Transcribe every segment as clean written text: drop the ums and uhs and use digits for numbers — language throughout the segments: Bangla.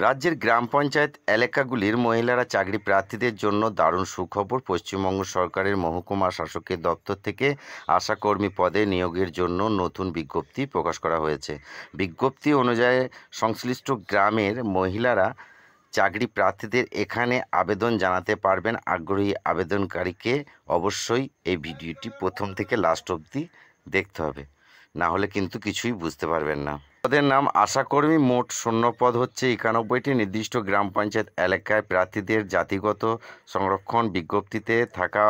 রাজ্যের গ্রাম পঞ্চায়েত এলাকাগুলির মহিলারা চাকরি প্রার্থীদের জন্য দারুণ সুখবর। পশ্চিমবঙ্গ সরকারের মহকুমা শাসকের দপ্তর থেকে আশাকর্মী পদে নিয়োগের জন্য নতুন বিজ্ঞপ্তি প্রকাশ করা হয়েছে। বিজ্ঞপ্তি অনুযায়ী সংশ্লিষ্ট গ্রামের মহিলারা চাকরি প্রার্থীদের এখানে আবেদন জানাতে পারবেন। আগ্রহী আবেদনকারীকে অবশ্যই এই ভিডিওটি প্রথম থেকে লাস্ট অবধি দেখতে হবে, না হলে কিন্তু কিছুই বুঝতে পারবেন না। পদের নাম আশাকর্মী। মোট শূন্যপদ হচ্ছে 91টি। নির্দিষ্ট গ্রাম পঞ্চায়েত এলাকায় প্রার্থীদের জাতিগত সংরক্ষণ। বিজ্ঞপ্তিতে থাকা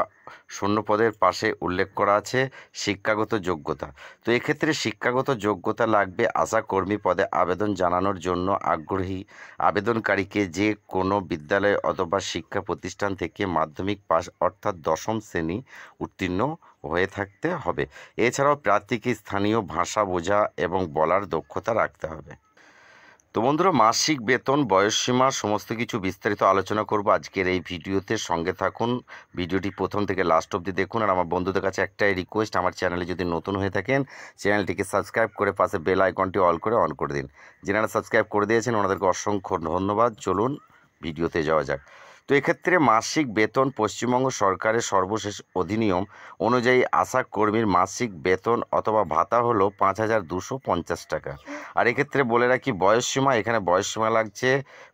শূন্যপদের পাশে উল্লেখ করা আছে শিক্ষাগত যোগ্যতা। তো এক্ষেত্রে শিক্ষাগত যোগ্যতা লাগবে। আশাকর্মী পদে আবেদন জানানোর জন্য আগ্রহী আবেদনকারীকে যে কোনো বিদ্যালয় অথবা শিক্ষা প্রতিষ্ঠান থেকে মাধ্যমিক পাস অর্থাৎ 10ম শ্রেণী উত্তীর্ণ হয়ে থাকতে হবে। এছাড়াও প্রার্থীকে স্থানীয় ভাষা বোঝা এবং বলার দক্ষতা রাখতে হবে। তো বন্ধুরা, মাসিক বেতন, বয়সসীমা সমস্ত কিছু বিস্তারিত আলোচনা করব আজকের এই ভিডিওতে। সঙ্গে থাকুন, ভিডিওটি প্রথম থেকে লাস্ট অবধি দেখুন। আর আমার বন্ধুদের কাছে একটাই রিকোয়েস্ট, আমার চ্যানেলে যদি নতুন হয়ে থাকেন চ্যানেলটিকে সাবস্ক্রাইব করে পাশে বেল আইকনটি অল করে দিন। যারা সাবস্ক্রাইব করে দিয়েছেন ওনাদেরকে অসংখ্য ধন্যবাদ। চলুন ভিডিওতে যাওয়া যাক। তো এক্ষেত্রে মাসিক বেতন পশ্চিমবঙ্গ সরকারের সর্বশেষ অধিনিয়ম অনুযায়ী আশা কর্মীর মাসিক বেতন অথবা ভাতা হলো 5,250 টাকা। আর এক্ষেত্রে বলে রাখি বয়সসীমা, এখানে বয়সসীমা লাগছে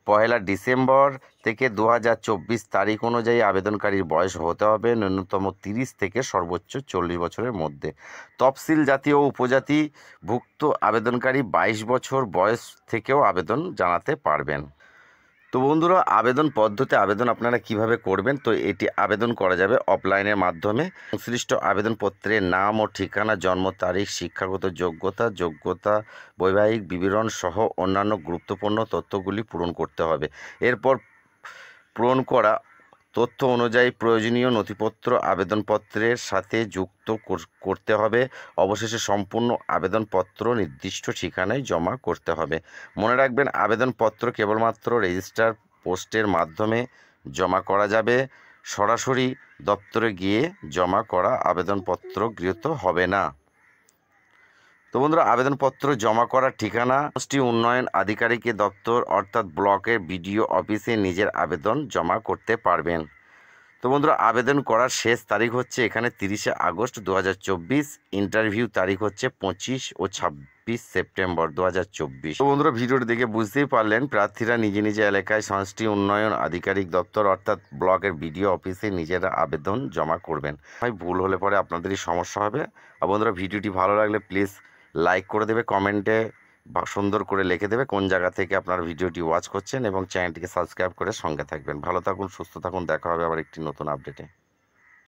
1 ডিসেম্বর থেকে 2024 তারিখ অনুযায়ী আবেদনকারীর বয়স হতে হবে ন্যূনতম 30 থেকে সর্বোচ্চ 40 বছরের মধ্যে। তফসিল জাতি ও উপজাতিভুক্ত আবেদনকারী 22 বছর বয়স থেকেও আবেদন জানাতে পারবেন। তো বন্ধুরা, আবেদন পদ্ধতি, আবেদন আপনারা কিভাবে করবেন? তো এটি আবেদন করা যাবে অফলাইনের মাধ্যমে। সংশ্লিষ্ট আবেদনপত্রের নাম ও ঠিকানা, জন্ম তারিখ, শিক্ষাগত যোগ্যতা, বৈবাহিক বিবরণ সহ অন্যান্য গুরুত্বপূর্ণ তথ্যগুলি পূরণ করতে হবে। এরপর পূরণ করা তথ্য অনুযায়ী প্রয়োজনীয় নথিপত্র আবেদনপত্রের সাথে যুক্ত করতে হবে। অবশেষে সম্পূর্ণ আবেদনপত্র নির্দিষ্ট ঠিকানায় জমা করতে হবে। মনে রাখবেন, আবেদনপত্র কেবলমাত্র রেজিস্টার পোস্টের মাধ্যমে জমা করা যাবে। সরাসরি দপ্তরে গিয়ে জমা করা আবেদনপত্র গৃহীত হবে না। তো বন্ধুরা, আবেদনপত্র জমা করার ঠিকানা সমষ্টি উন্নয়ন আধিকারিকের দপ্তর অর্থাৎ ব্লকের বিডিও অফিসে নিজের আবেদন জমা করতে পারবেন। তো বন্ধুরা, আবেদন করার শেষ তারিখ হচ্ছে এখানে 30 আগস্ট 2024। ইন্টারভিউ তারিখ হচ্ছে 25 ও 26 সেপ্টেম্বর 2024। তো বন্ধুরা, ভিডিওটি দেখে বুঝতেই পারলেন প্রার্থীরা নিজ এলাকায় সমষ্টি উন্নয়ন আধিকারিক দপ্তর অর্থাৎ ব্লকের বিডিও অফিসে নিজেরা আবেদন জমা করবেন। ভাই, ভুল হলে পরে আপনাদেরই সমস্যা হবে। আর বন্ধুরা, ভিডিওটি ভালো লাগলে প্লিজ লাইক করে দেবে, কমেন্টে সুন্দর করে লিখে দেবে কোন জায়গা থেকে আপনারা ভিডিওটি ওয়াচ করছেন এবং চ্যানেলটিকে সাবস্ক্রাইব করে সঙ্গে থাকবেন। ভালো থাকুন, সুস্থ থাকুন, দেখা হবে আবার একটি নতুন আপডেটে।